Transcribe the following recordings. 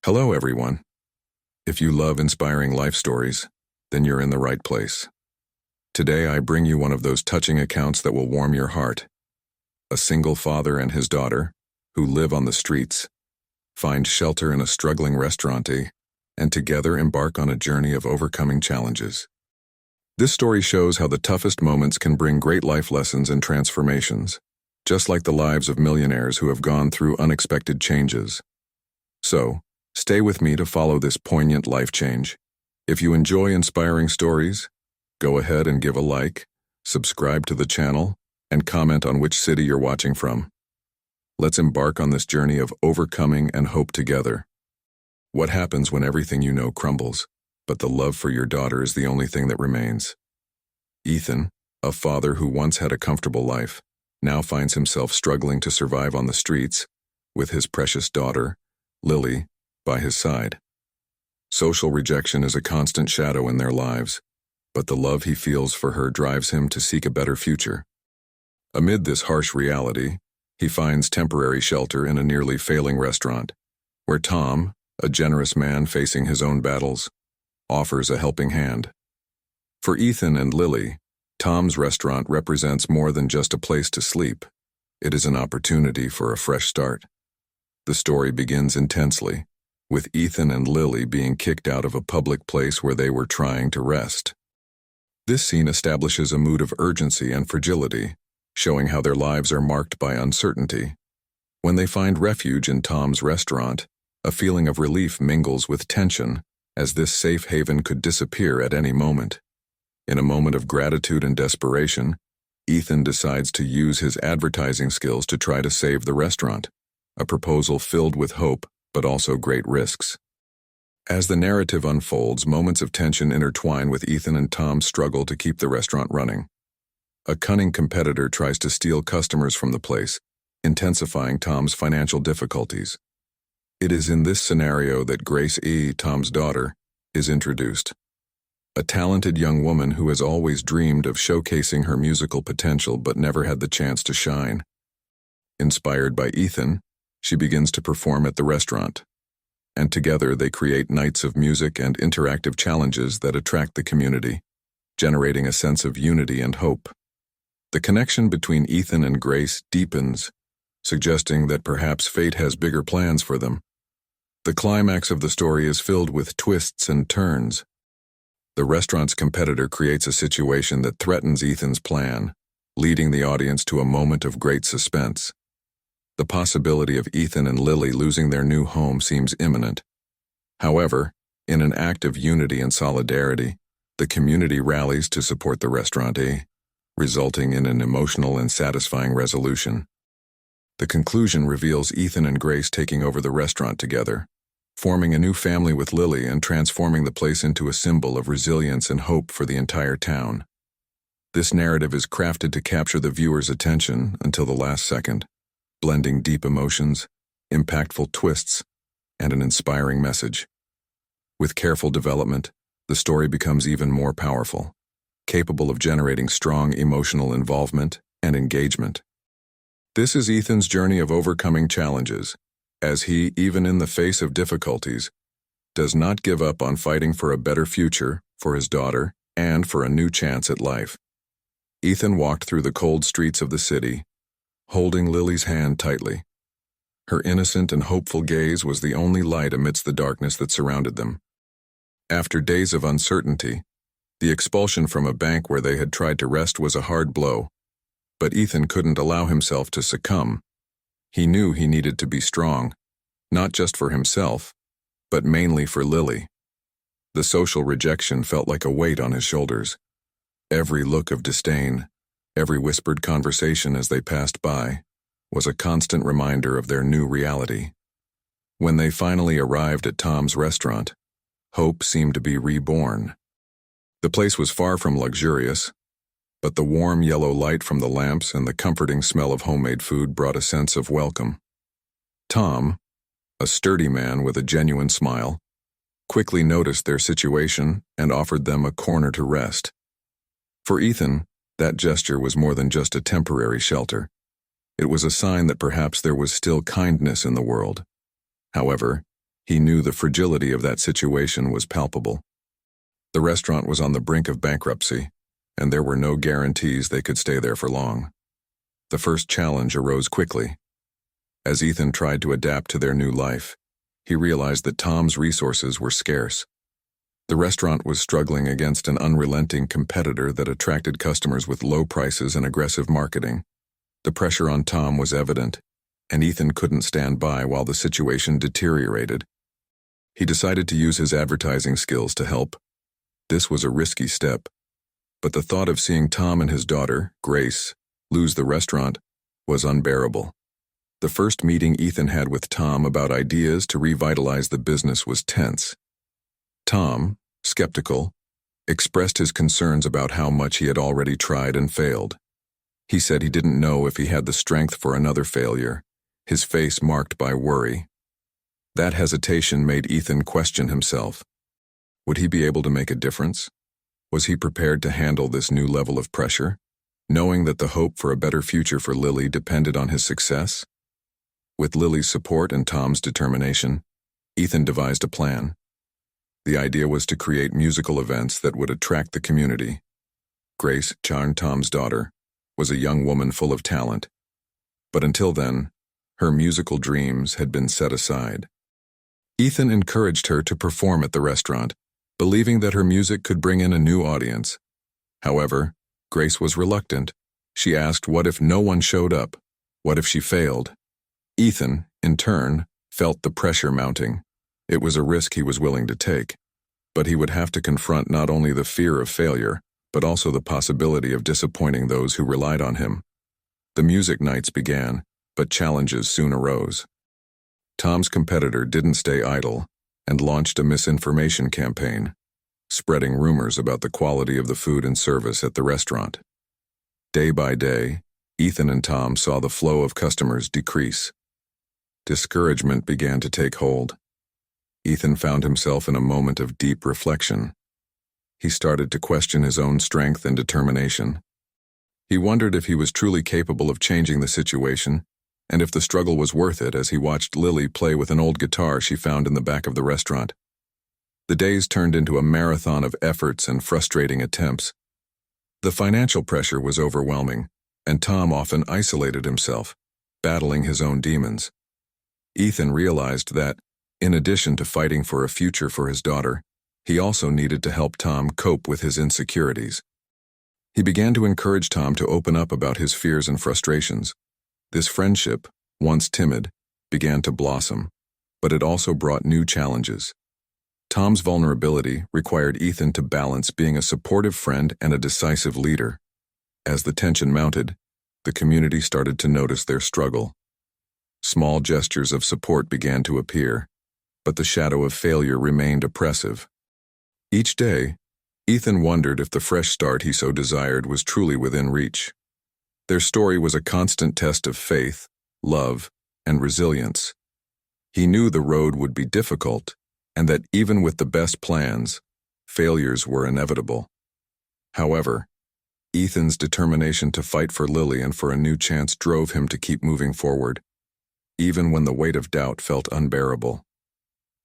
Hello, everyone. If you love inspiring life stories, then you're in the right place. Today, I bring you one of those touching accounts that will warm your heart. A single father and his daughter, who live on the streets, find shelter in a struggling restaurant, and together embark on a journey of overcoming challenges. This story shows how the toughest moments can bring great life lessons and transformations, just like the lives of millionaires who have gone through unexpected changes. So, stay with me to follow this poignant life change. If you enjoy inspiring stories, go ahead and give a like, subscribe to the channel, and comment on which city you're watching from. Let's embark on this journey of overcoming and hope together. What happens when everything you know crumbles, but the love for your daughter is the only thing that remains? Ethan, a father who once had a comfortable life, now finds himself struggling to survive on the streets, with his precious daughter, Lily, by his side. Social rejection is a constant shadow in their lives, but the love he feels for her drives him to seek a better future. Amid this harsh reality, he finds temporary shelter in a nearly failing restaurant, where Tom, a generous man facing his own battles, offers a helping hand. For Ethan and Lily, Tom's restaurant represents more than just a place to sleep. It is an opportunity for a fresh start. The story begins intensely, with Ethan and Lily being kicked out of a public place where they were trying to rest. This scene establishes a mood of urgency and fragility, showing how their lives are marked by uncertainty. When they find refuge in Tom's restaurant, a feeling of relief mingles with tension, as this safe haven could disappear at any moment. In a moment of gratitude and desperation, Ethan decides to use his advertising skills to try to save the restaurant, a proposal filled with hope but also great risks. As the narrative unfolds, moments of tension intertwine with Ethan and Tom's struggle to keep the restaurant running. A cunning competitor tries to steal customers from the place, intensifying Tom's financial difficulties. It is in this scenario that Grace E., Tom's daughter, is introduced. A talented young woman who has always dreamed of showcasing her musical potential but never had the chance to shine. Inspired by Ethan, she begins to perform at the restaurant, and together they create nights of music and interactive challenges that attract the community, generating a sense of unity and hope. The connection between Ethan and Grace deepens, suggesting that perhaps fate has bigger plans for them. The climax of the story is filled with twists and turns. The restaurant's competitor creates a situation that threatens Ethan's plan, leading the audience to a moment of great suspense. The possibility of Ethan and Lily losing their new home seems imminent. However, in an act of unity and solidarity, the community rallies to support the restaurantee, resulting in an emotional and satisfying resolution. The conclusion reveals Ethan and Grace taking over the restaurant together, forming a new family with Lily and transforming the place into a symbol of resilience and hope for the entire town. This narrative is crafted to capture the viewer's attention until the last second, blending deep emotions, impactful twists, and an inspiring message. With careful development, the story becomes even more powerful, capable of generating strong emotional involvement and engagement. This is Ethan's journey of overcoming challenges, as he, even in the face of difficulties, does not give up on fighting for a better future for his daughter and for a new chance at life. Ethan walked through the cold streets of the city, holding Lily's hand tightly. Her innocent and hopeful gaze was the only light amidst the darkness that surrounded them. After days of uncertainty, the expulsion from a bank where they had tried to rest was a hard blow, but Ethan couldn't allow himself to succumb. He knew he needed to be strong, not just for himself, but mainly for Lily. The social rejection felt like a weight on his shoulders. Every look of disdain, every whispered conversation as they passed by, was a constant reminder of their new reality. When they finally arrived at Tom's restaurant, hope seemed to be reborn. The place was far from luxurious, but the warm yellow light from the lamps and the comforting smell of homemade food brought a sense of welcome. Tom, a sturdy man with a genuine smile, quickly noticed their situation and offered them a corner to rest. For Ethan, that gesture was more than just a temporary shelter. It was a sign that perhaps there was still kindness in the world. However, He knew the fragility of that situation was palpable. The restaurant was on the brink of bankruptcy, and there were no guarantees they could stay there for long. The first challenge arose quickly. As Ethan tried to adapt to their new life, he realized that Tom's resources were scarce. The restaurant was struggling against an unrelenting competitor that attracted customers with low prices and aggressive marketing. The pressure on Tom was evident, and Ethan couldn't stand by while the situation deteriorated. He decided to use his advertising skills to help. This was a risky step, but the thought of seeing Tom and his daughter, Grace, lose the restaurant was unbearable. The first meeting Ethan had with Tom about ideas to revitalize the business was tense. Tom, skeptical, expressed his concerns about how much he had already tried and failed. He said he didn't know if he had the strength for another failure, his face marked by worry. That hesitation made Ethan question himself. Would he be able to make a difference? Was he prepared to handle this new level of pressure, knowing that the hope for a better future for Lily depended on his success? With Lily's support and Tom's determination, Ethan devised a plan. The idea was to create musical events that would attract the community. Grace, Tom's daughter, was a young woman full of talent, but until then, her musical dreams had been set aside. Ethan encouraged her to perform at the restaurant, believing that her music could bring in a new audience. However, Grace was reluctant. She asked what if no one showed up? What if she failed? Ethan, in turn, felt the pressure mounting. It was a risk he was willing to take, but he would have to confront not only the fear of failure, but also the possibility of disappointing those who relied on him. The music nights began, but challenges soon arose. Tom's competitor didn't stay idle and launched a misinformation campaign, spreading rumors about the quality of the food and service at the restaurant. Day by day, Ethan and Tom saw the flow of customers decrease. Discouragement began to take hold. Ethan found himself in a moment of deep reflection. He started to question his own strength and determination. He wondered if he was truly capable of changing the situation, and if the struggle was worth it as he watched Lily play with an old guitar she found in the back of the restaurant. The days turned into a marathon of efforts and frustrating attempts. The financial pressure was overwhelming, and Tom often isolated himself, battling his own demons. Ethan realized that, in addition to fighting for a future for his daughter, he also needed to help Tom cope with his insecurities. He began to encourage Tom to open up about his fears and frustrations. This friendship, once timid, began to blossom, but it also brought new challenges. Tom's vulnerability required Ethan to balance being a supportive friend and a decisive leader. As the tension mounted, the community started to notice their struggle. Small gestures of support began to appear, but the shadow of failure remained oppressive. Each day, Ethan wondered if the fresh start he so desired was truly within reach. Their story was a constant test of faith, love, and resilience. He knew the road would be difficult, and that even with the best plans, failures were inevitable. However, Ethan's determination to fight for Lily and for a new chance drove him to keep moving forward, even when the weight of doubt felt unbearable.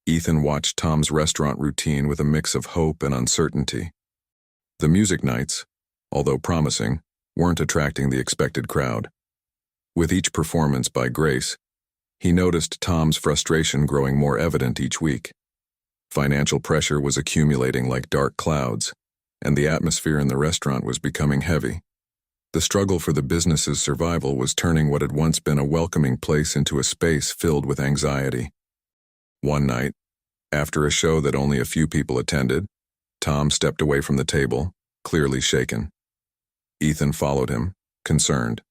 Ethan watched Tom's restaurant routine with a mix of hope and uncertainty. The music nights, although promising, weren't attracting the expected crowd. With each performance by Grace, he noticed Tom's frustration growing more evident each week. Financial pressure was accumulating like dark clouds, and the atmosphere in the restaurant was becoming heavy. The struggle for the business's survival was turning what had once been a welcoming place into a space filled with anxiety. One night, after a show that only a few people attended, Tom stepped away from the table, clearly shaken. Ethan followed him, concerned.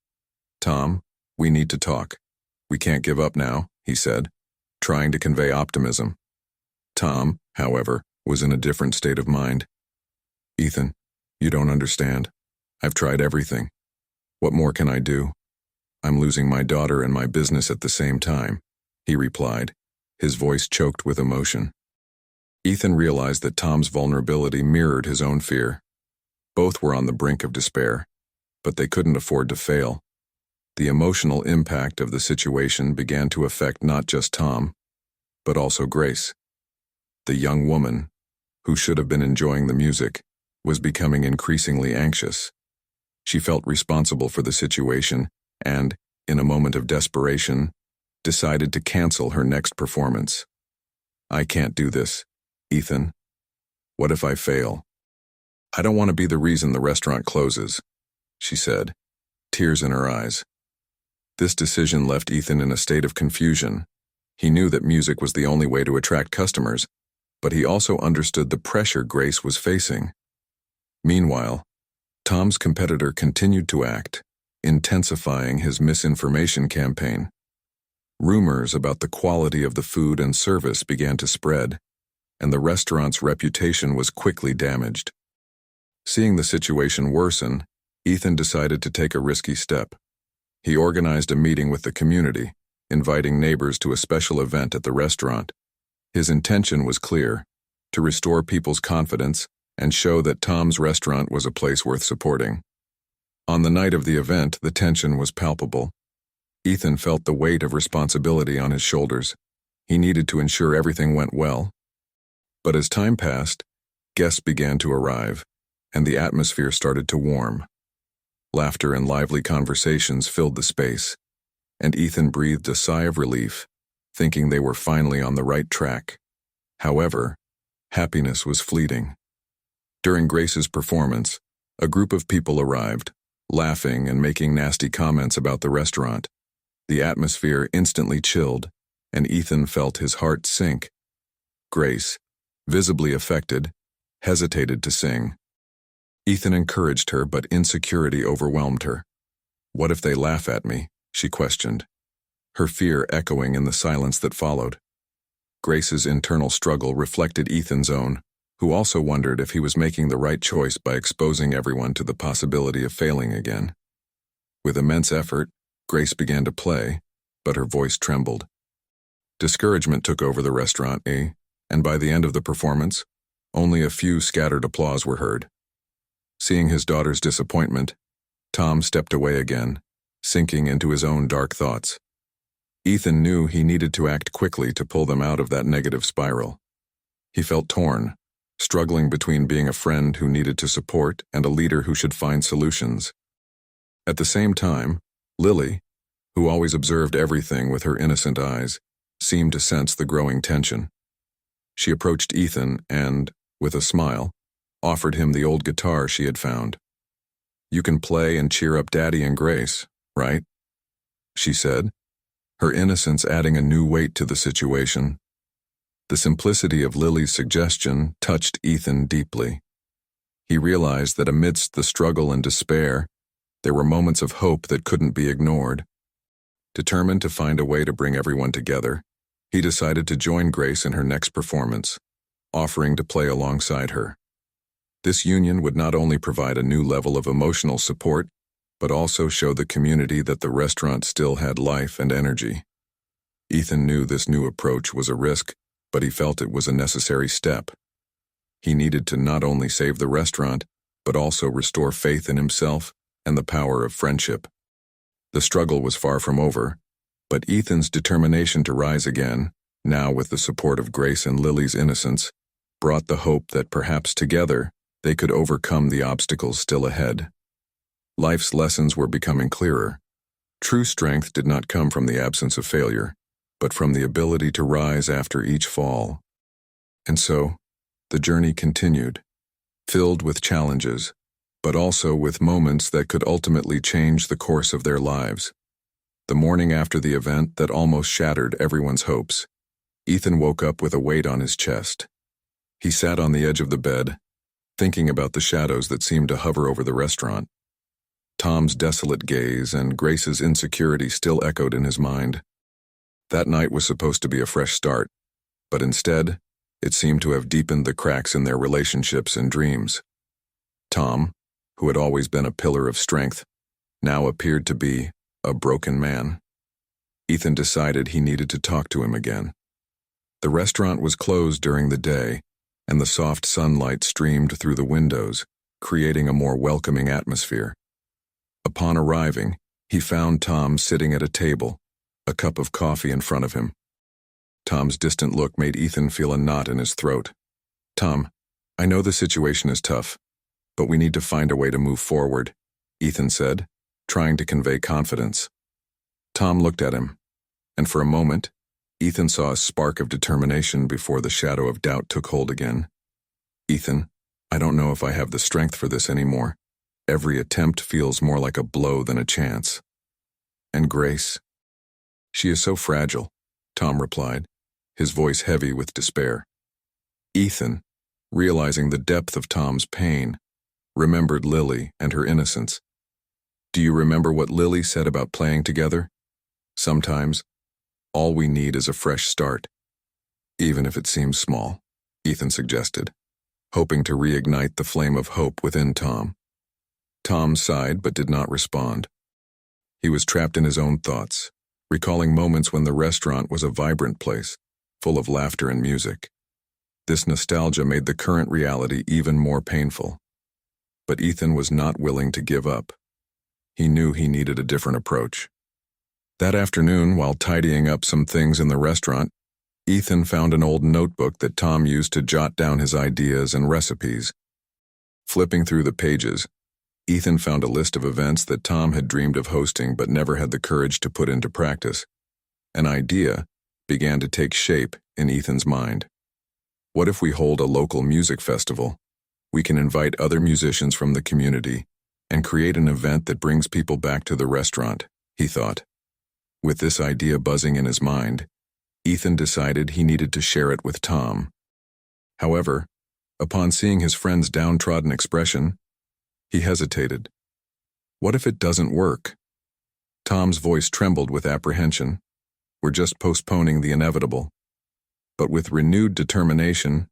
"Tom, we need to talk. We can't give up now," he said, trying to convey optimism. Tom, however, was in a different state of mind. "Ethan, you don't understand. I've tried everything. What more can I do? I'm losing my daughter and my business at the same time," he replied, his voice choked with emotion. Ethan realized that Tom's vulnerability mirrored his own fear. Both were on the brink of despair, but they couldn't afford to fail. The emotional impact of the situation began to affect not just Tom, but also Grace. The young woman, who should have been enjoying the music, was becoming increasingly anxious. She felt responsible for the situation and, in a moment of desperation, decided to cancel her next performance. "I can't do this, Ethan. What if I fail? I don't want to be the reason the restaurant closes," she said, tears in her eyes. This decision left Ethan in a state of confusion. He knew that music was the only way to attract customers, but he also understood the pressure Grace was facing. Meanwhile, Tom's competitor continued to act, intensifying his misinformation campaign. Rumors about the quality of the food and service began to spread, and the restaurant's reputation was quickly damaged. Seeing the situation worsen, Ethan decided to take a risky step. He organized a meeting with the community, inviting neighbors to a special event at the restaurant. His intention was clear: to restore people's confidence and show that Tom's restaurant was a place worth supporting. On the night of the event, the tension was palpable. Ethan felt the weight of responsibility on his shoulders. He needed to ensure everything went well. But as time passed, guests began to arrive, and the atmosphere started to warm. Laughter and lively conversations filled the space, and Ethan breathed a sigh of relief, thinking they were finally on the right track. However, happiness was fleeting. During Grace's performance, a group of people arrived, laughing and making nasty comments about the restaurant. The atmosphere instantly chilled, and Ethan felt his heart sink. Grace, visibly affected, hesitated to sing. Ethan encouraged her, but insecurity overwhelmed her. "What if they laugh at me?" she questioned, her fear echoing in the silence that followed. Grace's internal struggle reflected Ethan's own, who also wondered if he was making the right choice by exposing everyone to the possibility of failing again. With immense effort, Grace began to play, but her voice trembled. Discouragement took over the restaurant, and by the end of the performance, only a few scattered applause were heard. Seeing his daughter's disappointment, Tom stepped away again, sinking into his own dark thoughts. Ethan knew he needed to act quickly to pull them out of that negative spiral. He felt torn, struggling between being a friend who needed to support and a leader who should find solutions. At the same time, Lily, who always observed everything with her innocent eyes, seemed to sense the growing tension. She approached Ethan and, with a smile, offered him the old guitar she had found. "You can play and cheer up Daddy and Grace, right?" she said, her innocence adding a new weight to the situation. The simplicity of Lily's suggestion touched Ethan deeply. He realized that amidst the struggle and despair, there were moments of hope that couldn't be ignored. Determined to find a way to bring everyone together, he decided to join Grace in her next performance, offering to play alongside her. This union would not only provide a new level of emotional support, but also show the community that the restaurant still had life and energy. Ethan knew this new approach was a risk, but he felt it was a necessary step. He needed to not only save the restaurant, but also restore faith in himself and the power of friendship. The struggle was far from over, but Ethan's determination to rise again, now with the support of Grace and Lily's innocence, brought the hope that perhaps together they could overcome the obstacles still ahead. Life's lessons were becoming clearer. True strength did not come from the absence of failure, but from the ability to rise after each fall. And so, the journey continued, filled with challenges, but also with moments that could ultimately change the course of their lives. The morning after the event that almost shattered everyone's hopes, Ethan woke up with a weight on his chest. He sat on the edge of the bed, thinking about the shadows that seemed to hover over the restaurant. Tom's desolate gaze and Grace's insecurity still echoed in his mind. That night was supposed to be a fresh start, but instead, it seemed to have deepened the cracks in their relationships and dreams. Tom, who had always been a pillar of strength, now appeared to be a broken man. Ethan decided he needed to talk to him again. The restaurant was closed during the day, and the soft sunlight streamed through the windows, creating a more welcoming atmosphere. Upon arriving, he found Tom sitting at a table, a cup of coffee in front of him. Tom's distant look made Ethan feel a knot in his throat. "Tom, I know the situation is tough, but we need to find a way to move forward," Ethan said, trying to convey confidence. Tom looked at him, and for a moment, Ethan saw a spark of determination before the shadow of doubt took hold again. "Ethan, I don't know if I have the strength for this anymore. Every attempt feels more like a blow than a chance." "And Grace?" "She is so fragile," Tom replied, his voice heavy with despair. Ethan, realizing the depth of Tom's pain, remembered Lily and her innocence. "Do you remember what Lily said about playing together? Sometimes, all we need is a fresh start." "Even if it seems small," Ethan suggested, hoping to reignite the flame of hope within Tom. Tom sighed but did not respond. He was trapped in his own thoughts, recalling moments when the restaurant was a vibrant place, full of laughter and music. This nostalgia made the current reality even more painful. But Ethan was not willing to give up. He knew he needed a different approach. That afternoon, while tidying up some things in the restaurant, Ethan found an old notebook that Tom used to jot down his ideas and recipes. Flipping through the pages, Ethan found a list of events that Tom had dreamed of hosting but never had the courage to put into practice. An idea began to take shape in Ethan's mind. What if we hold a local music festival? We can invite other musicians from the community and create an event that brings people back to the restaurant, he thought. With this idea buzzing in his mind, Ethan decided he needed to share it with Tom. However, upon seeing his friend's downtrodden expression, he hesitated. What if it doesn't work? Tom's voice trembled with apprehension. "We're just postponing the inevitable." But with renewed determination,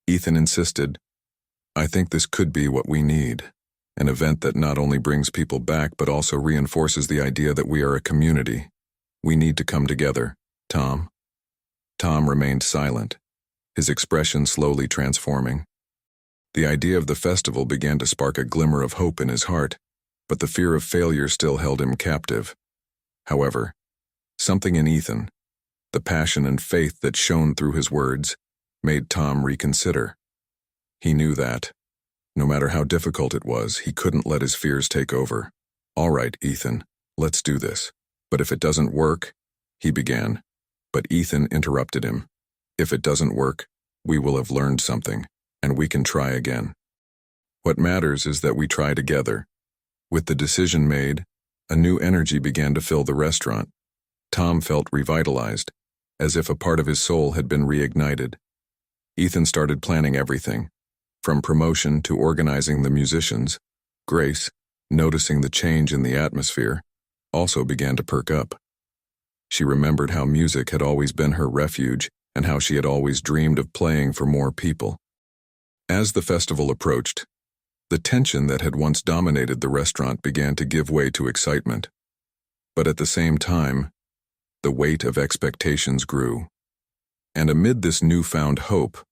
Ethan insisted, "I think this could be what we need. An event that not only brings people back but also reinforces the idea that we are a community. We need to come together, Tom." Tom remained silent, his expression slowly transforming. The idea of the festival began to spark a glimmer of hope in his heart, but the fear of failure still held him captive. However, something in Ethan, the passion and faith that shone through his words, made Tom reconsider. He knew that, no matter how difficult it was, he couldn't let his fears take over. "All right, Ethan, let's do this. But if it doesn't work," he began, but Ethan interrupted him. "If it doesn't work, we will have learned something, and we can try again. What matters is that we try together." With the decision made, a new energy began to fill the restaurant. Tom felt revitalized, as if a part of his soul had been reignited. Ethan started planning everything, from promotion to organizing the musicians. Grace, noticing the change in the atmosphere, also began to perk up. She remembered how music had always been her refuge and how she had always dreamed of playing for more people. As the festival approached, the tension that had once dominated the restaurant began to give way to excitement. But at the same time, the weight of expectations grew. And amid this newfound hope,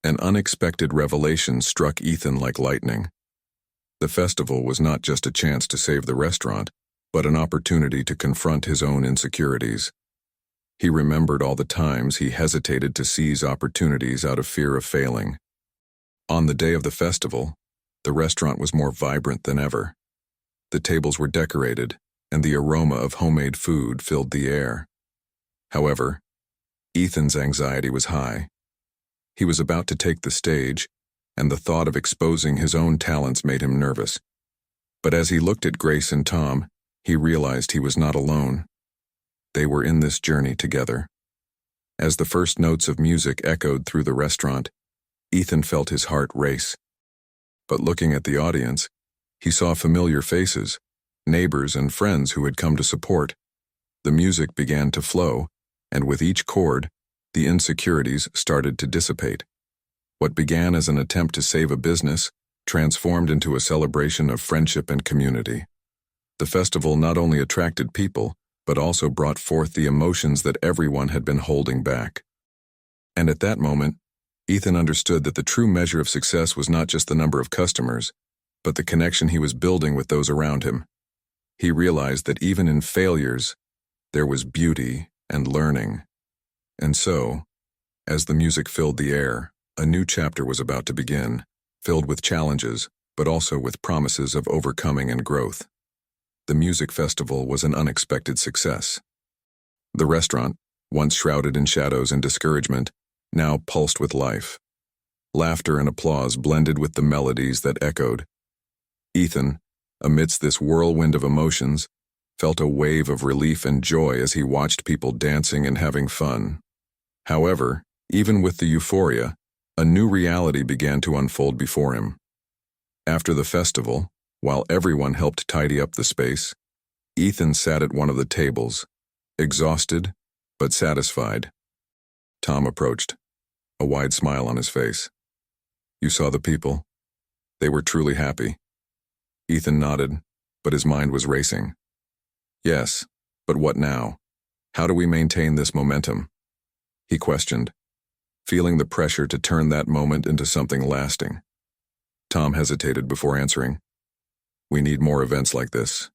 an unexpected revelation struck Ethan like lightning. The festival was not just a chance to save the restaurant, but an opportunity to confront his own insecurities. He remembered all the times he hesitated to seize opportunities out of fear of failing. On the day of the festival, the restaurant was more vibrant than ever. The tables were decorated, and the aroma of homemade food filled the air. However, Ethan's anxiety was high. He was about to take the stage, and the thought of exposing his own talents made him nervous. But as he looked at Grace and Tom, he realized he was not alone. They were in this journey together. As the first notes of music echoed through the restaurant, Ethan felt his heart race. But looking at the audience, he saw familiar faces, neighbors and friends who had come to support. The music began to flow, and with each chord, the insecurities started to dissipate. What began as an attempt to save a business transformed into a celebration of friendship and community. The festival not only attracted people, but also brought forth the emotions that everyone had been holding back. And at that moment, Ethan understood that the true measure of success was not just the number of customers, but the connection he was building with those around him. He realized that even in failures, there was beauty and learning. And so, as the music filled the air, a new chapter was about to begin, filled with challenges, but also with promises of overcoming and growth. The music festival was an unexpected success. The restaurant, once shrouded in shadows and discouragement, now pulsed with life. Laughter and applause blended with the melodies that echoed. Ethan, amidst this whirlwind of emotions, felt a wave of relief and joy as he watched people dancing and having fun. However, even with the euphoria, a new reality began to unfold before him. After the festival, while everyone helped tidy up the space, Ethan sat at one of the tables, exhausted but satisfied. Tom approached, a wide smile on his face. "You saw the people? They were truly happy." Ethan nodded, but his mind was racing. "Yes, but what now? How do we maintain this momentum?" he questioned, feeling the pressure to turn that moment into something lasting. Tom hesitated before answering. "We need more events like this.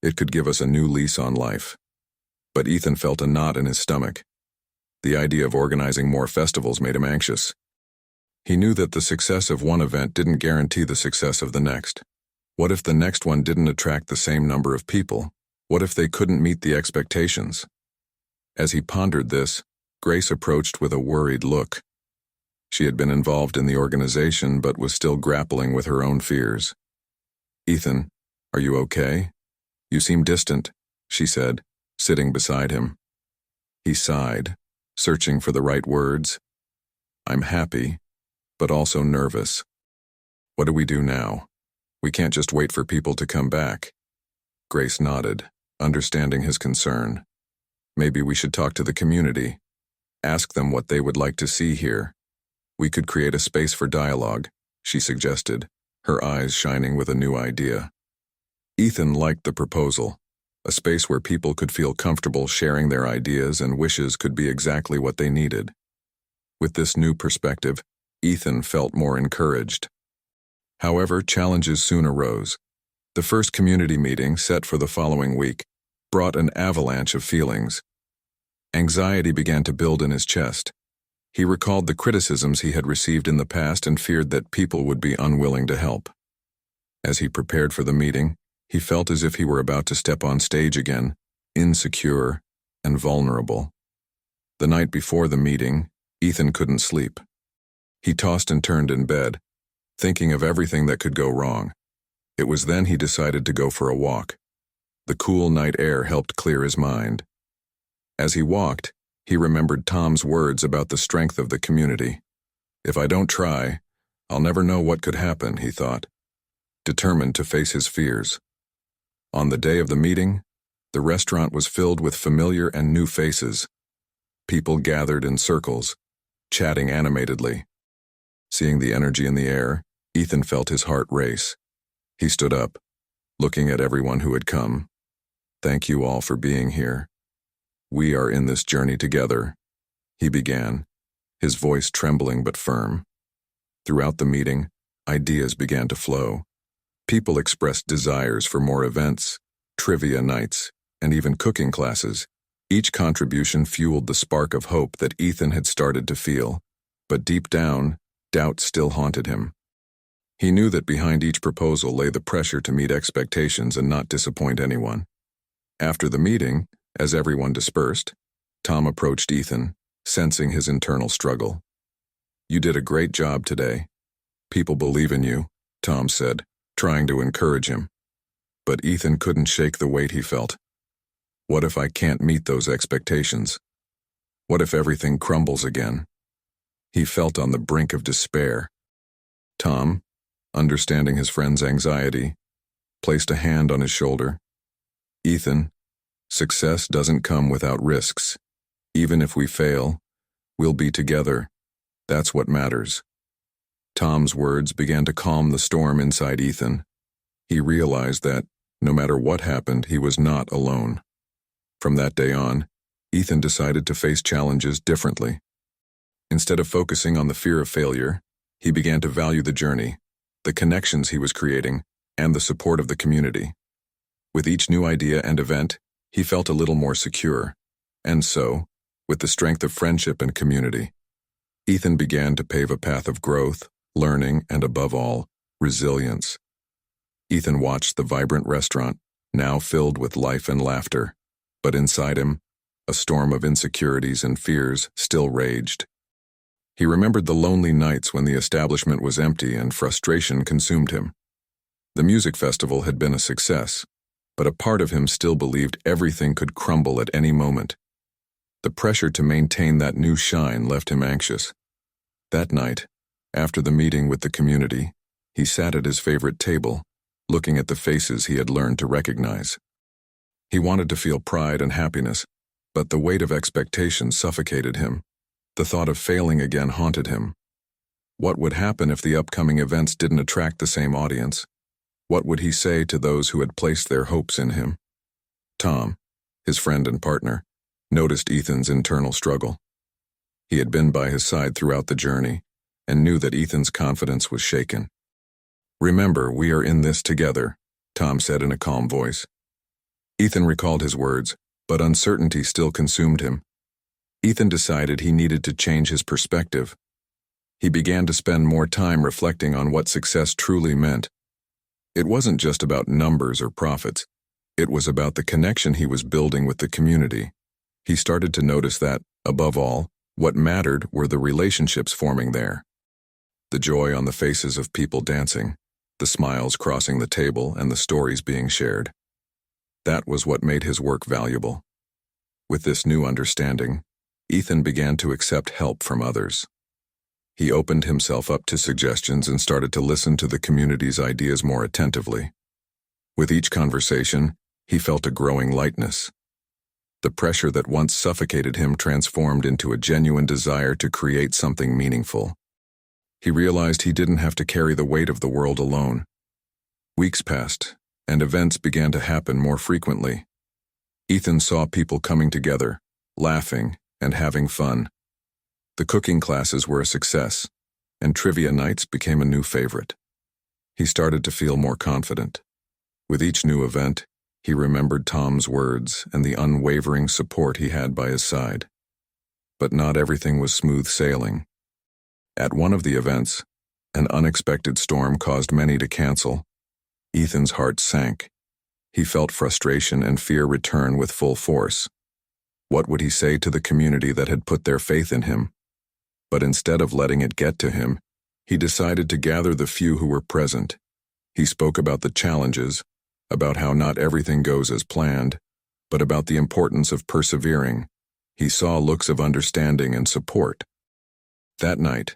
It could give us a new lease on life." But Ethan felt a knot in his stomach. The idea of organizing more festivals made him anxious. He knew that the success of one event didn't guarantee the success of the next. What if the next one didn't attract the same number of people? What if they couldn't meet the expectations? As he pondered this, Grace approached with a worried look. She had been involved in the organization but was still grappling with her own fears. "Ethan, are you okay? You seem distant," she said, sitting beside him. He sighed, searching for the right words. "I'm happy, but also nervous. What do we do now? We can't just wait for people to come back." Grace nodded, understanding his concern. "Maybe we should talk to the community. Ask them what they would like to see here. We could create a space for dialogue," she suggested, her eyes shining with a new idea. Ethan liked the proposal. A space where people could feel comfortable sharing their ideas and wishes could be exactly what they needed. With this new perspective, Ethan felt more encouraged. However, challenges soon arose. The first community meeting, set for the following week, brought an avalanche of feelings. Anxiety began to build in his chest. He recalled the criticisms he had received in the past and feared that people would be unwilling to help. As he prepared for the meeting, he felt as if he were about to step on stage again, insecure and vulnerable. The night before the meeting, Ethan couldn't sleep. He tossed and turned in bed, thinking of everything that could go wrong. It was then he decided to go for a walk. The cool night air helped clear his mind. As he walked, he remembered Tom's words about the strength of the community. "If I don't try, I'll never know what could happen," he thought, determined to face his fears. On the day of the meeting, the restaurant was filled with familiar and new faces. People gathered in circles, chatting animatedly. Seeing the energy in the air, Ethan felt his heart race. He stood up, looking at everyone who had come. "Thank you all for being here. We are in this journey together," he began, his voice trembling but firm. Throughout the meeting, ideas began to flow. People expressed desires for more events, trivia nights, and even cooking classes. Each contribution fueled the spark of hope that Ethan had started to feel, but deep down, doubt still haunted him. He knew that behind each proposal lay the pressure to meet expectations and not disappoint anyone. After the meeting, as everyone dispersed, Tom approached Ethan, sensing his internal struggle. "You did a great job today. People believe in you," Tom said, trying to encourage him. But Ethan couldn't shake the weight he felt. What if I can't meet those expectations? What if everything crumbles again? He felt on the brink of despair. Tom, understanding his friend's anxiety, placed a hand on his shoulder. "Ethan, success doesn't come without risks. Even if we fail, we'll be together. That's what matters." Tom's words began to calm the storm inside Ethan. He realized that, no matter what happened, he was not alone. From that day on, Ethan decided to face challenges differently. Instead of focusing on the fear of failure, he began to value the journey, the connections he was creating, and the support of the community. With each new idea and event, he felt a little more secure. And so, With the strength of friendship and community, Ethan began to pave a path of growth, learning, and above all, resilience. Ethan watched the vibrant restaurant, now filled with life and laughter, but inside him, a storm of insecurities and fears still raged. He remembered the lonely nights when the establishment was empty and frustration consumed him. The music festival had been a success, but a part of him still believed everything could crumble at any moment. The pressure to maintain that new shine left him anxious. That night, after the meeting with the community, he sat at his favorite table, looking at the faces he had learned to recognize. He wanted to feel pride and happiness, but the weight of expectation suffocated him. The thought of failing again haunted him. What would happen if the upcoming events didn't attract the same audience? What would he say to those who had placed their hopes in him? Tom, his friend and partner, noticed Ethan's internal struggle. He had been by his side throughout the journey and knew that Ethan's confidence was shaken. "Remember, we are in this together," Tom said in a calm voice. Ethan recalled his words, but uncertainty still consumed him. Ethan decided he needed to change his perspective. He began to spend more time reflecting on what success truly meant. It wasn't just about numbers or profits. It was about the connection he was building with the community. He started to notice that, above all, what mattered were the relationships forming there. The joy on the faces of people dancing, the smiles crossing the table, and the stories being shared. That was what made his work valuable. With this new understanding, Ethan began to accept help from others. He opened himself up to suggestions and started to listen to the community's ideas more attentively. With each conversation, he felt a growing lightness. The pressure that once suffocated him transformed into a genuine desire to create something meaningful. He realized he didn't have to carry the weight of the world alone. Weeks passed, and events began to happen more frequently. Ethan saw people coming together, laughing, and having fun. The cooking classes were a success, and trivia nights became a new favorite. He started to feel more confident. With each new event, he remembered Tom's words and the unwavering support he had by his side. But not everything was smooth sailing. At one of the events, an unexpected storm caused many to cancel. Ethan's heart sank. He felt frustration and fear return with full force. What would he say to the community that had put their faith in him? But instead of letting it get to him, he decided to gather the few who were present. He spoke about the challenges, about how not everything goes as planned, but about the importance of persevering. He saw looks of understanding and support. That night,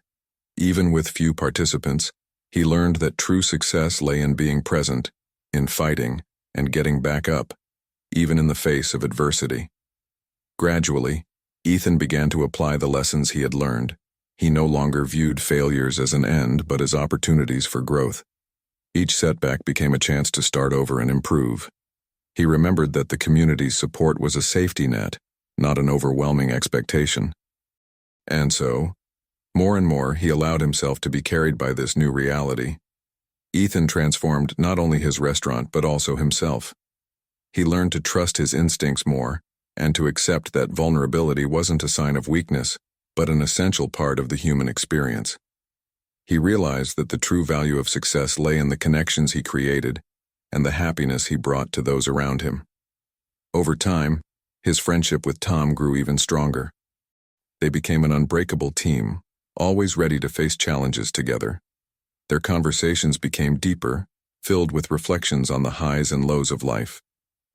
even with few participants, he learned that true success lay in being present, in fighting, and getting back up, even in the face of adversity. Gradually, Ethan began to apply the lessons he had learned. He no longer viewed failures as an end, but as opportunities for growth. Each setback became a chance to start over and improve. He remembered that the community's support was a safety net, not an overwhelming expectation. And so, more and more, he allowed himself to be carried by this new reality. Ethan transformed not only his restaurant but also himself. He learned to trust his instincts more, and to accept that vulnerability wasn't a sign of weakness, but an essential part of the human experience. He realized that the true value of success lay in the connections he created and the happiness he brought to those around him. Over time, his friendship with Tom grew even stronger. They became an unbreakable team, always ready to face challenges together. Their conversations became deeper, filled with reflections on the highs and lows of life.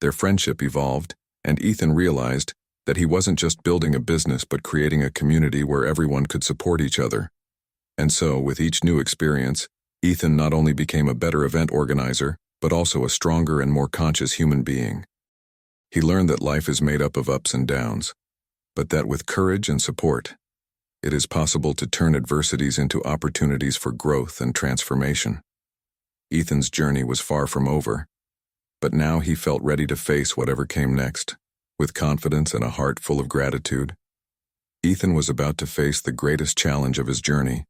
Their friendship evolved, and Ethan realized that he wasn't just building a business but creating a community where everyone could support each other. And so, with each new experience, Ethan not only became a better event organizer, but also a stronger and more conscious human being. He learned that life is made up of ups and downs, but that with courage and support, it is possible to turn adversities into opportunities for growth and transformation. Ethan's journey was far from over, but now he felt ready to face whatever came next, with confidence and a heart full of gratitude. Ethan was about to face the greatest challenge of his journey.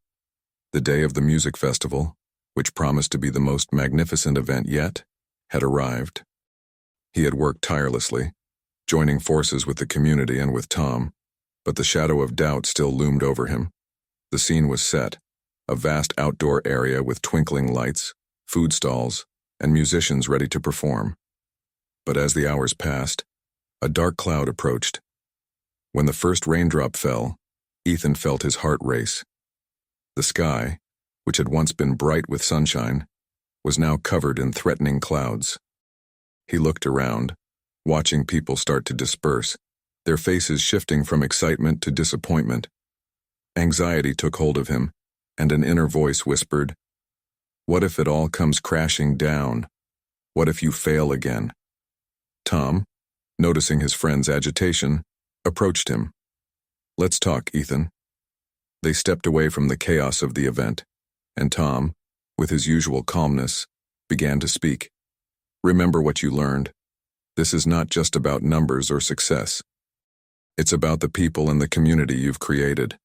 The day of the music festival, which promised to be the most magnificent event yet, had arrived. He had worked tirelessly, joining forces with the community and with Tom, but the shadow of doubt still loomed over him. The scene was set, a vast outdoor area with twinkling lights, food stalls, and musicians ready to perform. But as the hours passed, a dark cloud approached. When the first raindrop fell, Ethan felt his heart race. The sky, which had once been bright with sunshine, was now covered in threatening clouds. He looked around, watching people start to disperse, their faces shifting from excitement to disappointment. Anxiety took hold of him, and an inner voice whispered, "What if it all comes crashing down? What if you fail again?" Tom, noticing his friend's agitation, approached him. "Let's talk, Ethan." They stepped away from the chaos of the event, and Tom, with his usual calmness, began to speak. "Remember what you learned. This is not just about numbers or success. It's about the people and the community you've created."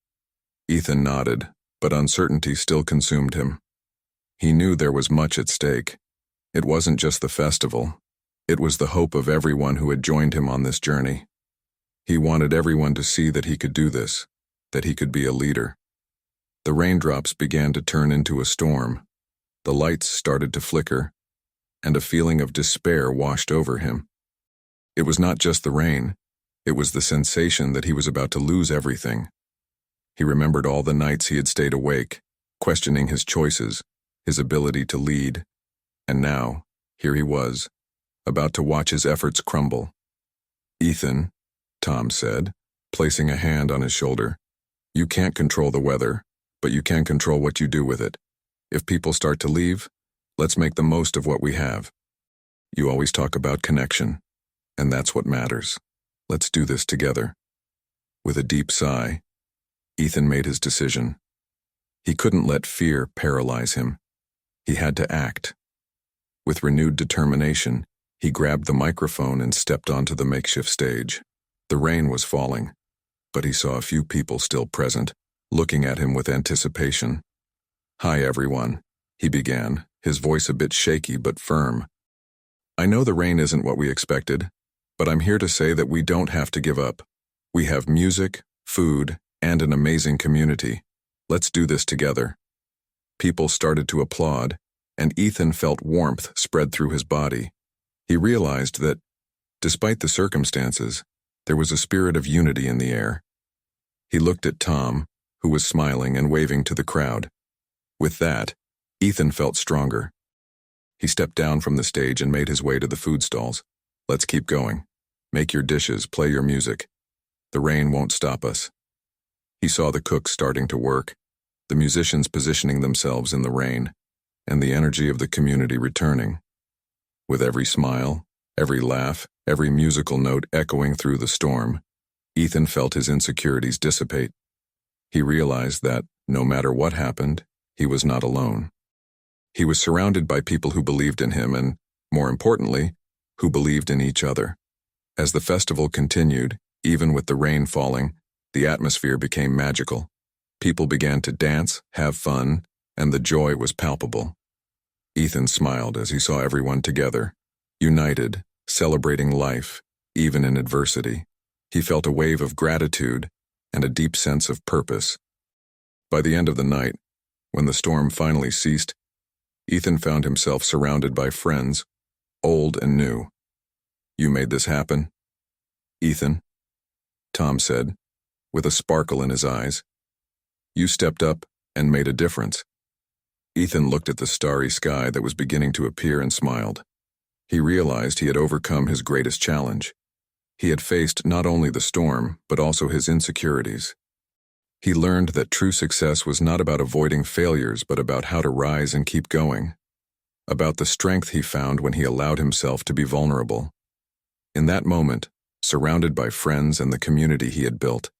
Ethan nodded, but uncertainty still consumed him. He knew there was much at stake. It wasn't just the festival. It was the hope of everyone who had joined him on this journey. He wanted everyone to see that he could do this, that he could be a leader. The raindrops began to turn into a storm. The lights started to flicker, and a feeling of despair washed over him. It was not just the rain. It was the sensation that he was about to lose everything. He remembered all the nights he had stayed awake, questioning his choices, his ability to lead, and now, here he was, about to watch his efforts crumble. "Ethan," Tom said, placing a hand on his shoulder, "you can't control the weather, but you can control what you do with it. If people start to leave, let's make the most of what we have. You always talk about connection, and that's what matters. Let's do this together." With a deep sigh, Ethan made his decision. He couldn't let fear paralyze him. He had to act. With renewed determination, he grabbed the microphone and stepped onto the makeshift stage. The rain was falling, but he saw a few people still present, looking at him with anticipation. "Hi, everyone," he began, his voice a bit shaky but firm. "I know the rain isn't what we expected, but I'm here to say that we don't have to give up. We have music, food, and an amazing community. Let's do this together." People started to applaud, and Ethan felt warmth spread through his body. He realized that, despite the circumstances, there was a spirit of unity in the air. He looked at Tom, who was smiling and waving to the crowd. With that, Ethan felt stronger. He stepped down from the stage and made his way to the food stalls. "Let's keep going. Make your dishes, play your music. The rain won't stop us." He saw the cooks starting to work, the musicians positioning themselves in the rain, and the energy of the community returning. With every smile, every laugh, every musical note echoing through the storm, Ethan felt his insecurities dissipate. He realized that, no matter what happened, he was not alone. He was surrounded by people who believed in him and, more importantly, who believed in each other. As the festival continued, even with the rain falling, the atmosphere became magical. People began to dance, have fun, and the joy was palpable. Ethan smiled as he saw everyone together, united, celebrating life, even in adversity. He felt a wave of gratitude and a deep sense of purpose. By the end of the night, when the storm finally ceased, Ethan found himself surrounded by friends, old and new. "You made this happen, Ethan," Tom said, with a sparkle in his eyes. "You stepped up and made a difference." Ethan looked at the starry sky that was beginning to appear and smiled. He realized he had overcome his greatest challenge. He had faced not only the storm, but also his insecurities. He learned that true success was not about avoiding failures, but about how to rise and keep going. About the strength he found when he allowed himself to be vulnerable. In that moment, surrounded by friends and the community he had built,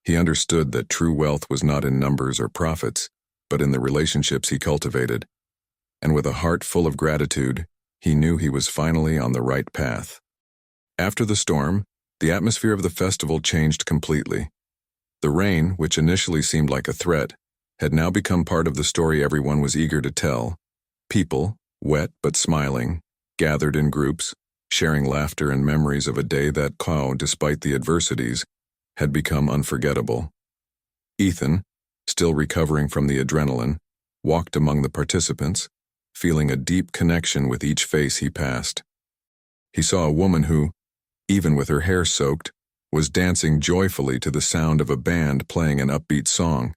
he understood that true wealth was not in numbers or profits, but in the relationships he cultivated. And with a heart full of gratitude, he knew he was finally on the right path. After the storm, the atmosphere of the festival changed completely. The rain, which initially seemed like a threat, had now become part of the story everyone was eager to tell. People, wet but smiling, gathered in groups, sharing laughter and memories of a day that, despite the adversities, had become unforgettable. Ethan, still recovering from the adrenaline, walked among the participants, feeling a deep connection with each face he passed. He saw a woman who, even with her hair soaked, was dancing joyfully to the sound of a band playing an upbeat song.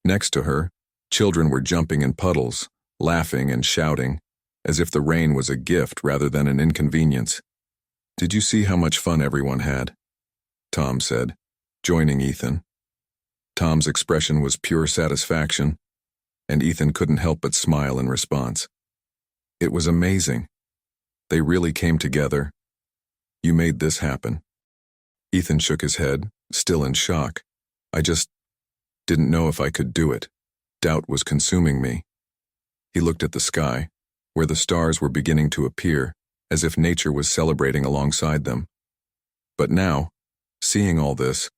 Next to her, children were jumping in puddles, laughing and shouting, as if the rain was a gift rather than an inconvenience. "Did you see how much fun everyone had?" Tom said, joining Ethan. Tom's expression was pure satisfaction, and Ethan couldn't help but smile in response. "It was amazing. They really came together. You made this happen." Ethan shook his head, still in shock. "I just didn't know if I could do it. Doubt was consuming me." He looked at the sky, where the stars were beginning to appear, as if nature was celebrating alongside them. "But now, seeing all this,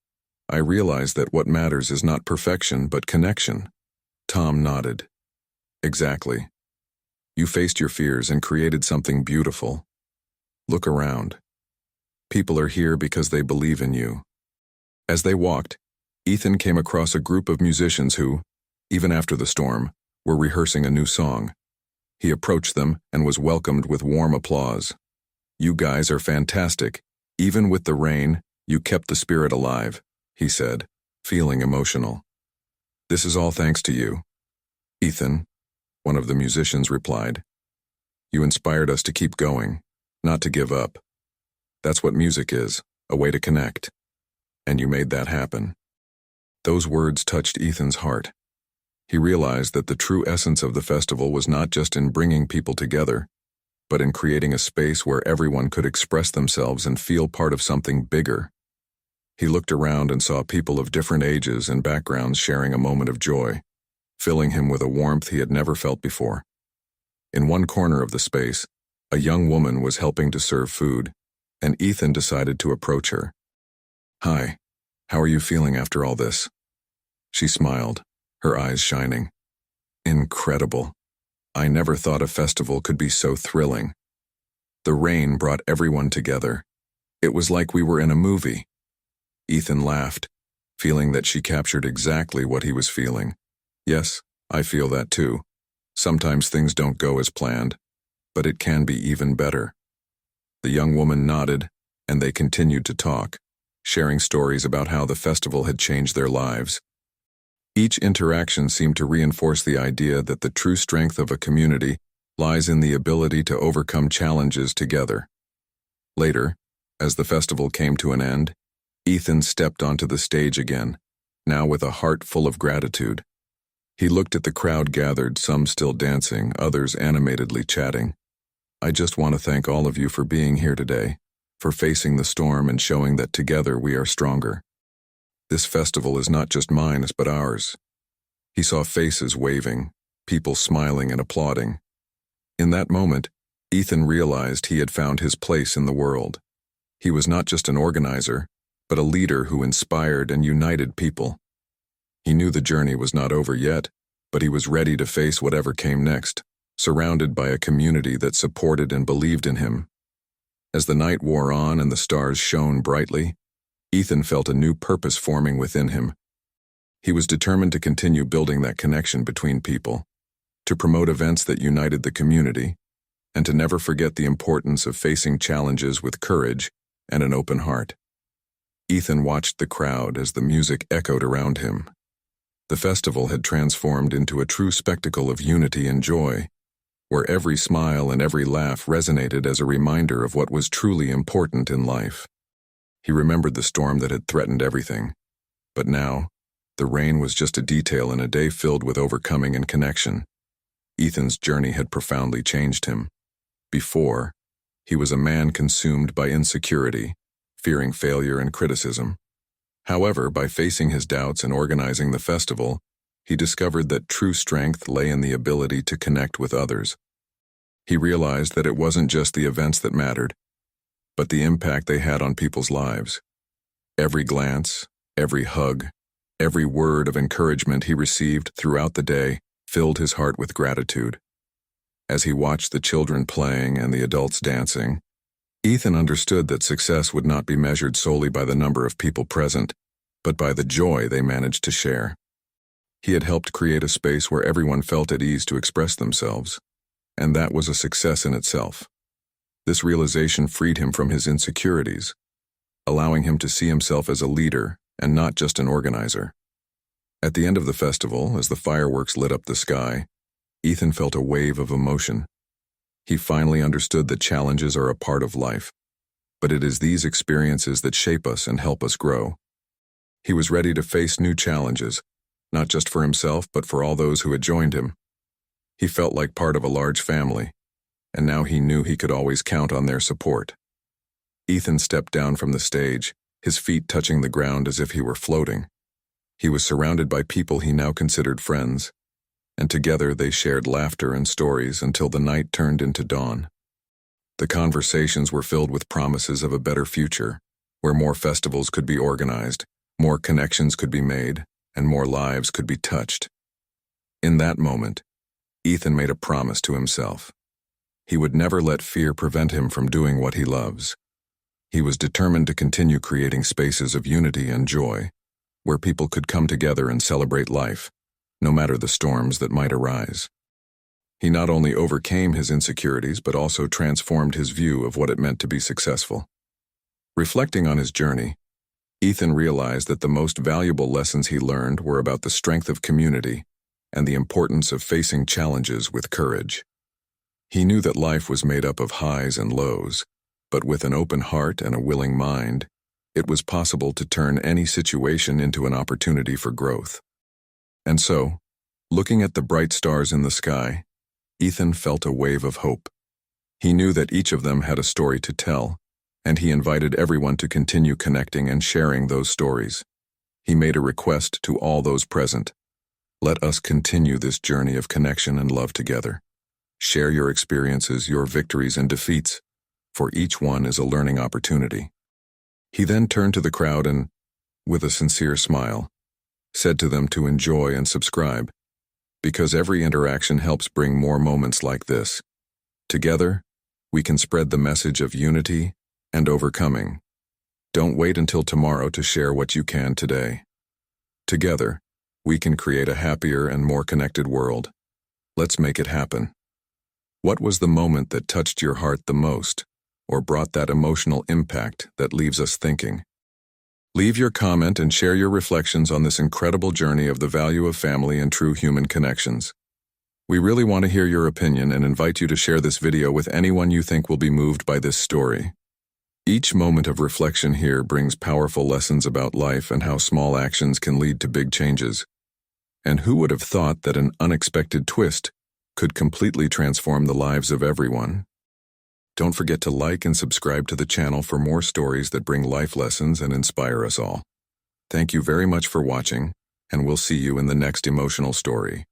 I realize that what matters is not perfection but connection." Tom nodded. "Exactly. You faced your fears and created something beautiful. Look around. People are here because they believe in you." As they walked, Ethan came across a group of musicians who, even after the storm, were rehearsing a new song. He approached them and was welcomed with warm applause. "You guys are fantastic. Even with the rain, you kept the spirit alive," he said, feeling emotional. "This is all thanks to you." "Ethan," one of the musicians replied, "you inspired us to keep going, not to give up. That's what music is, a way to connect. And you made that happen." Those words touched Ethan's heart. He realized that the true essence of the festival was not just in bringing people together, but in creating a space where everyone could express themselves and feel part of something bigger. He looked around and saw people of different ages and backgrounds sharing a moment of joy, filling him with a warmth he had never felt before. In one corner of the space, a young woman was helping to serve food, and Ethan decided to approach her. "Hi, how are you feeling after all this?" She smiled, her eyes shining. "Incredible. I never thought a festival could be so thrilling. The rain brought everyone together. It was like we were in a movie." Ethan laughed, feeling that she captured exactly what he was feeling. "Yes, I feel that too. Sometimes things don't go as planned, but it can be even better." The young woman nodded, and they continued to talk, sharing stories about how the festival had changed their lives. Each interaction seemed to reinforce the idea that the true strength of a community lies in the ability to overcome challenges together. Later, as the festival came to an end, Ethan stepped onto the stage again, now with a heart full of gratitude. He looked at the crowd gathered, some still dancing, others animatedly chatting. "I just want to thank all of you for being here today, for facing the storm and showing that together we are stronger. This festival is not just mine, but ours." He saw faces waving, people smiling and applauding. In that moment, Ethan realized he had found his place in the world. He was not just an organizer, but a leader who inspired and united people. He knew the journey was not over yet, but he was ready to face whatever came next, surrounded by a community that supported and believed in him. As the night wore on and the stars shone brightly, Ethan felt a new purpose forming within him. He was determined to continue building that connection between people, to promote events that united the community, and to never forget the importance of facing challenges with courage and an open heart. Ethan watched the crowd as the music echoed around him. The festival had transformed into a true spectacle of unity and joy, where every smile and every laugh resonated as a reminder of what was truly important in life. He remembered the storm that had threatened everything, but now, the rain was just a detail in a day filled with overcoming and connection. Ethan's journey had profoundly changed him. Before, he was a man consumed by insecurity, fearing failure and criticism. However, by facing his doubts and organizing the festival, he discovered that true strength lay in the ability to connect with others. He realized that it wasn't just the events that mattered, but the impact they had on people's lives. Every glance, every hug, every word of encouragement he received throughout the day filled his heart with gratitude. As he watched the children playing and the adults dancing, Ethan understood that success would not be measured solely by the number of people present, but by the joy they managed to share. He had helped create a space where everyone felt at ease to express themselves, and that was a success in itself. This realization freed him from his insecurities, allowing him to see himself as a leader and not just an organizer. At the end of the festival, as the fireworks lit up the sky, Ethan felt a wave of emotion. He finally understood that challenges are a part of life, but it is these experiences that shape us and help us grow. He was ready to face new challenges, not just for himself, but for all those who had joined him. He felt like part of a large family, and now he knew he could always count on their support. Ethan stepped down from the stage, his feet touching the ground as if he were floating. He was surrounded by people he now considered friends, and together they shared laughter and stories until the night turned into dawn. The conversations were filled with promises of a better future, where more festivals could be organized, more connections could be made, and more lives could be touched. In that moment, Ethan made a promise to himself. He would never let fear prevent him from doing what he loves. He was determined to continue creating spaces of unity and joy, where people could come together and celebrate life, no matter the storms that might arise. He not only overcame his insecurities, but also transformed his view of what it meant to be successful. Reflecting on his journey, Ethan realized that the most valuable lessons he learned were about the strength of community and the importance of facing challenges with courage. He knew that life was made up of highs and lows, but with an open heart and a willing mind, it was possible to turn any situation into an opportunity for growth. And so, looking at the bright stars in the sky, Ethan felt a wave of hope. He knew that each of them had a story to tell, and he invited everyone to continue connecting and sharing those stories. He made a request to all those present. Let us continue this journey of connection and love together. Share your experiences, your victories and defeats, for each one is a learning opportunity. He then turned to the crowd and, with a sincere smile, said to them to enjoy and subscribe, because every interaction helps bring more moments like this. Together, we can spread the message of unity and overcoming. Don't wait until tomorrow to share what you can today. Together, we can create a happier and more connected world. Let's make it happen. What was the moment that touched your heart the most, or brought that emotional impact that leaves us thinking? Leave your comment and share your reflections on this incredible journey of the value of family and true human connections. We really want to hear your opinion and invite you to share this video with anyone you think will be moved by this story. Each moment of reflection here brings powerful lessons about life and how small actions can lead to big changes. And who would have thought that an unexpected twist could completely transform the lives of everyone? Don't forget to like and subscribe to the channel for more stories that bring life lessons and inspire us all. Thank you very much for watching, and we'll see you in the next emotional story.